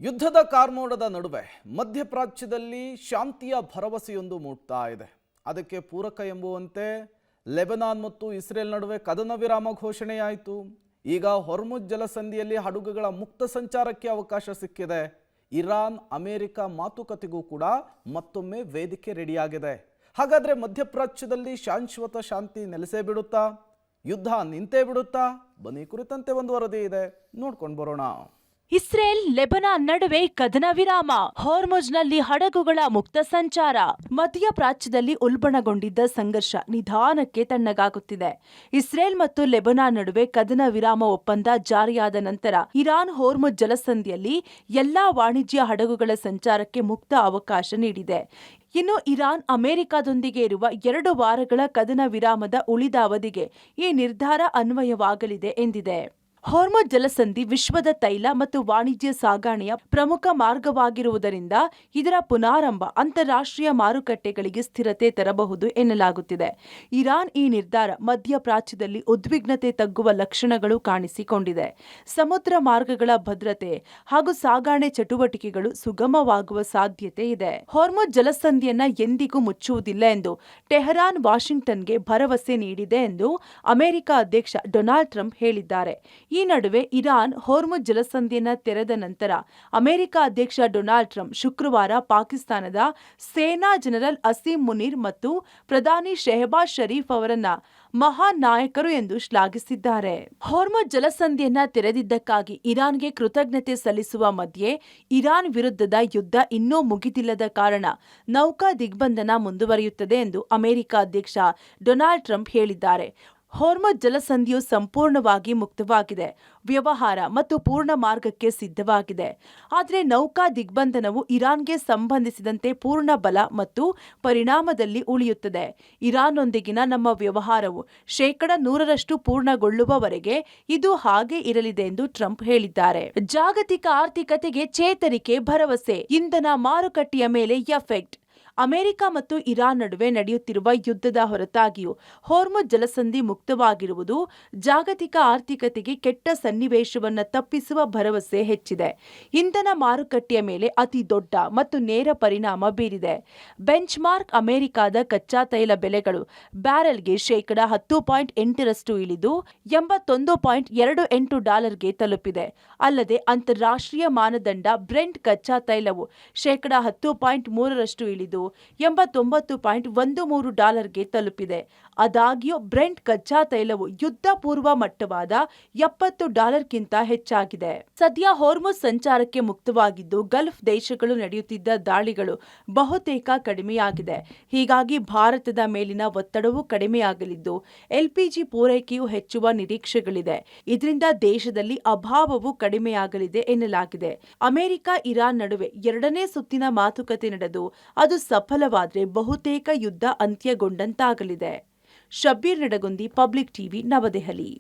ಯುದ್ಧದ ಕಾರ್ಮೋಡದ ನಡುವೆ ಮಧ್ಯಪ್ರಾಚ್ಯದಲ್ಲಿ ಶಾಂತಿಯ ಭರವಸೆಯೊಂದು ಮೂಡ್ತಾ ಇದೆ. ಅದಕ್ಕೆ ಪೂರಕ ಎಂಬುವಂತೆ ಲೆಬನಾನ್ ಮತ್ತು ಇಸ್ರೇಲ್ ನಡುವೆ ಕದನ ವಿರಾಮ ಘೋಷಣೆಯಾಯಿತು. ಈಗ ಹೊರ್ಮುಜ್ ಜಲಸಂಧಿಯಲ್ಲಿ ಹಡಗುಗಳ ಮುಕ್ತ ಸಂಚಾರಕ್ಕೆ ಅವಕಾಶ ಸಿಕ್ಕಿದೆ. ಇರಾನ್ ಅಮೆರಿಕ ಮಾತುಕತೆಗೂ ಕೂಡ ಮತ್ತೊಮ್ಮೆ ವೇದಿಕೆ ರೆಡಿಯಾಗಿದೆ. ಹಾಗಾದ್ರೆ ಮಧ್ಯಪ್ರಾಚ್ಯದಲ್ಲಿ ಶಾಶ್ವತ ಶಾಂತಿ ನೆಲೆಸೇ ಬಿಡುತ್ತಾ? ಯುದ್ಧ ನಿಂತೇ ಬಿಡುತ್ತಾ? ಬನ್ನಿ ಕುರಿತಂತೆ ಒಂದು ವರದಿ ಇದೆ, ನೋಡ್ಕೊಂಡು ಬರೋಣ. ಇಸ್ರೇಲ್ ಲೆಬನಾನ್ ನಡುವೆ ಕದನ ವಿರಾಮ, ಹಾರ್ಮುಜ್ನಲ್ಲಿ ಹಡಗುಗಳ ಮುಕ್ತ ಸಂಚಾರ. ಮಧ್ಯಪ್ರಾಚ್ಯದಲ್ಲಿ ಉಲ್ಬಣಗೊಂಡಿದ್ದ ಸಂಘರ್ಷ ನಿಧಾನಕ್ಕೆ ತಣ್ಣಗಾಗುತ್ತಿದೆ. ಇಸ್ರೇಲ್ ಮತ್ತು ಲೆಬನಾನ್ ನಡುವೆ ಕದನ ವಿರಾಮ ಒಪ್ಪಂದ ಜಾರಿಯಾದ ನಂತರ ಇರಾನ್ ಹಾರ್ಮುಜ್ ಜಲಸಂಧಿಯಲ್ಲಿ ಎಲ್ಲಾ ವಾಣಿಜ್ಯ ಹಡಗುಗಳ ಸಂಚಾರಕ್ಕೆ ಮುಕ್ತ ಅವಕಾಶ ನೀಡಿದೆ. ಇನ್ನು ಇರಾನ್ ಅಮೆರಿಕದೊಂದಿಗೆ ಇರುವ 2 ವಾರಗಳ ಕದನ ವಿರಾಮದ ಉಳಿದ ಅವಧಿಗೆ ಈ ನಿರ್ಧಾರ ಅನ್ವಯವಾಗಲಿದೆ ಎಂದಿದೆ. ಹಾರ್ಮುಜ್ ಜಲಸಂಧಿ ವಿಶ್ವದ ತೈಲ ಮತ್ತು ವಾಣಿಜ್ಯ ಸಾಗಣೆಯ ಪ್ರಮುಖ ಮಾರ್ಗವಾಗಿರುವುದರಿಂದ ಇದರ ಪುನಾರಂಭ ಅಂತಾರಾಷ್ಟ್ರೀಯ ಮಾರುಕಟ್ಟೆಗಳಿಗೆ ಸ್ಥಿರತೆ ತರಬಹುದು ಎನ್ನಲಾಗುತ್ತಿದೆ. ಇರಾನ್ ಈ ನಿರ್ಧಾರ ಮಧ್ಯಪ್ರಾಚ್ಯದಲ್ಲಿ ಉದ್ವಿಗ್ನತೆ ತಗ್ಗುವ ಲಕ್ಷಣಗಳು ಕಾಣಿಸಿಕೊಂಡಿದೆ. ಸಮುದ್ರ ಮಾರ್ಗಗಳ ಭದ್ರತೆ ಹಾಗೂ ಸಾಗಣೆ ಚಟುವಟಿಕೆಗಳು ಸುಗಮವಾಗುವ ಸಾಧ್ಯತೆ ಇದೆ. ಹಾರ್ಮುಜ್ ಜಲಸಂಧಿಯನ್ನ ಎಂದಿಗೂ ಮುಚ್ಚುವುದಿಲ್ಲ ಎಂದು ಟೆಹರಾನ್ ವಾಷಿಂಗ್ಟನ್ಗೆ ಭರವಸೆ ನೀಡಿದೆ ಎಂದು ಅಮೆರಿಕ ಅಧ್ಯಕ್ಷ ಡೊನಾಲ್ಡ್ ಟ್ರಂಪ್ ಹೇಳಿದ್ದಾರೆ. ಈ ನಡುವೆ ಇರಾನ್ ಹಾರ್ಮುಜ್ ಜಲಸಂಧಿಯನ್ನು ತೆರೆದ ನಂತರ ಅಮೆರಿಕ ಅಧ್ಯಕ್ಷ ಡೊನಾಲ್ಡ್ ಟ್ರಂಪ್ ಶುಕ್ರವಾರ ಪಾಕಿಸ್ತಾನದ ಸೇನಾ ಜನರಲ್ ಅಸೀಂ ಮುನೀರ್ ಮತ್ತು ಪ್ರಧಾನಿ ಶೆಹಬಾಜ್ ಶರೀಫ್ ಅವರನ್ನ ಮಹಾನ್ ನಾಯಕರು ಎಂದು ಶ್ಲಾಘಿಸಿದ್ದಾರೆ. ಹಾರ್ಮುಜ್ ಜಲಸಂಧಿಯನ್ನ ತೆರೆದಿದ್ದಕ್ಕಾಗಿ ಇರಾನ್ಗೆ ಕೃತಜ್ಞತೆ ಸಲ್ಲಿಸುವ ಮಧ್ಯೆ ಇರಾನ್ ವಿರುದ್ಧದ ಯುದ್ಧ ಇನ್ನೂ ಮುಗಿದಿಲ್ಲದ ಕಾರಣ ನೌಕಾ ದಿಗ್ಬಂಧನ ಮುಂದುವರಿಯುತ್ತದೆ ಎಂದು ಅಮೆರಿಕ ಅಧ್ಯಕ್ಷ ಡೊನಾಲ್ಡ್ ಟ್ರಂಪ್ ಹೇಳಿದ್ದಾರೆ. ಹಾರ್ಮುಜ್ ಜಲಸಂಧಿಯು ಸಂಪೂರ್ಣವಾಗಿ ಮುಕ್ತವಾಗಿದೆ, ವ್ಯವಹಾರ ಮತ್ತು ಪೂರ್ಣ ಮಾರ್ಗಕ್ಕೆ ಸಿದ್ಧವಾಗಿದೆ. ಆದರೆ ನೌಕಾ ದಿಗ್ಬಂಧನವು ಇರಾನ್ಗೆ ಸಂಬಂಧಿಸಿದಂತೆ ಪೂರ್ಣ ಬಲ ಮತ್ತು ಪರಿಣಾಮದಲ್ಲಿ ಉಳಿಯುತ್ತದೆ. ಇರಾನ್ನೊಂದಿಗಿನ ನಮ್ಮ ವ್ಯವಹಾರವು 100% ಪೂರ್ಣಗೊಳ್ಳುವವರೆಗೆ ಇದು ಹಾಗೆ ಇರಲಿದೆ ಎಂದು ಟ್ರಂಪ್ ಹೇಳಿದ್ದಾರೆ. ಜಾಗತಿಕ ಆರ್ಥಿಕತೆಗೆ ಚೇತರಿಕೆ ಭರವಸೆ, ಇಂಧನ ಮಾರುಕಟ್ಟೆಯ ಮೇಲೆ ಎಫೆಕ್ಟ್. ಅಮೆರಿಕ ಮತ್ತು ಇರಾನ್ ನಡುವೆ ನಡೆಯುತ್ತಿರುವ ಯುದ್ಧದ ಹೊರತಾಗಿಯೂ ಹಾರ್ಮುಜ್ ಜಲಸಂಧಿ ಮುಕ್ತವಾಗಿರುವುದು ಜಾಗತಿಕ ಆರ್ಥಿಕತೆಗೆ ಕೆಟ್ಟ ಸನ್ನಿವೇಶವನ್ನು ತಪ್ಪಿಸುವ ಭರವಸೆ ಹೆಚ್ಚಿದೆ. ಇಂಧನ ಮಾರುಕಟ್ಟೆಯ ಮೇಲೆ ಅತಿ ದೊಡ್ಡ ಮತ್ತು ನೇರ ಪರಿಣಾಮ ಬೀರಿದೆ. ಬೆಂಚ್ಮಾರ್ಕ್ ಅಮೆರಿಕದ ಕಚ್ಚಾ ತೈಲ ಬೆಲೆಗಳು ಬ್ಯಾರೆಲ್ಗೆ 10.8% ಇಳಿದು $81.28 ತಲುಪಿದೆ. ಅಲ್ಲದೆ ಅಂತಾರಾಷ್ಟ್ರೀಯ ಮಾನದಂಡ ಬ್ರೆಂಟ್ ಕಚ್ಚಾ ತೈಲವು 10.3% ಇಳಿದು $89.13 ತಲುಪಿದೆ. ಆದಾಗ್ಯೂ ಬ್ರೆಂಟ್ ಕಚ್ಚಾ ತೈಲವು ಯುದ್ಧ ಪೂರ್ವ ಮಟ್ಟವಾದ $70 ಹೆಚ್ಚಾಗಿದೆ. ಸದ್ಯ ಹಾರ್ಮುಜ್ ಸಂಚಾರಕ್ಕೆ ಮುಕ್ತವಾಗಿದ್ದು ಗಲ್ಫ್ ದೇಶಗಳು ನಡೆಯುತ್ತಿದ್ದ ದಾಳಿಗಳು ಬಹುತೇಕ ಕಡಿಮೆಯಾಗಿದೆ. ಹೀಗಾಗಿ ಭಾರತದ ಮೇಲಿನ ಒತ್ತಡವೂ ಕಡಿಮೆಯಾಗಲಿದ್ದು ಎಲ್ಪಿಜಿ ಪೂರೈಕೆಯೂ ಹೆಚ್ಚುವ ನಿರೀಕ್ಷೆಗಳಿದೆ. ಇದರಿಂದ ದೇಶದಲ್ಲಿ ಅಭಾವವೂ ಕಡಿಮೆಯಾಗಲಿದೆ ಎನ್ನಲಾಗಿದೆ. ಅಮೆರಿಕ ಇರಾನ್ ನಡುವೆ 2ನೇ ಸುತ್ತಿನ ಮಾತುಕತೆ ನಡೆದು ಅದು ಸಫಲವಾದರೆ ಬಹುತೇಕ ಯುದ್ಧ ಅಂತ್ಯಗೊಂಡಂತಾಗಲಿದೆ. ಶಬ್ಬೀರ್ ನಡಗುಂದಿ, ಪಬ್ಲಿಕ್ ಟಿವಿ, ನವದೆಹಲಿ.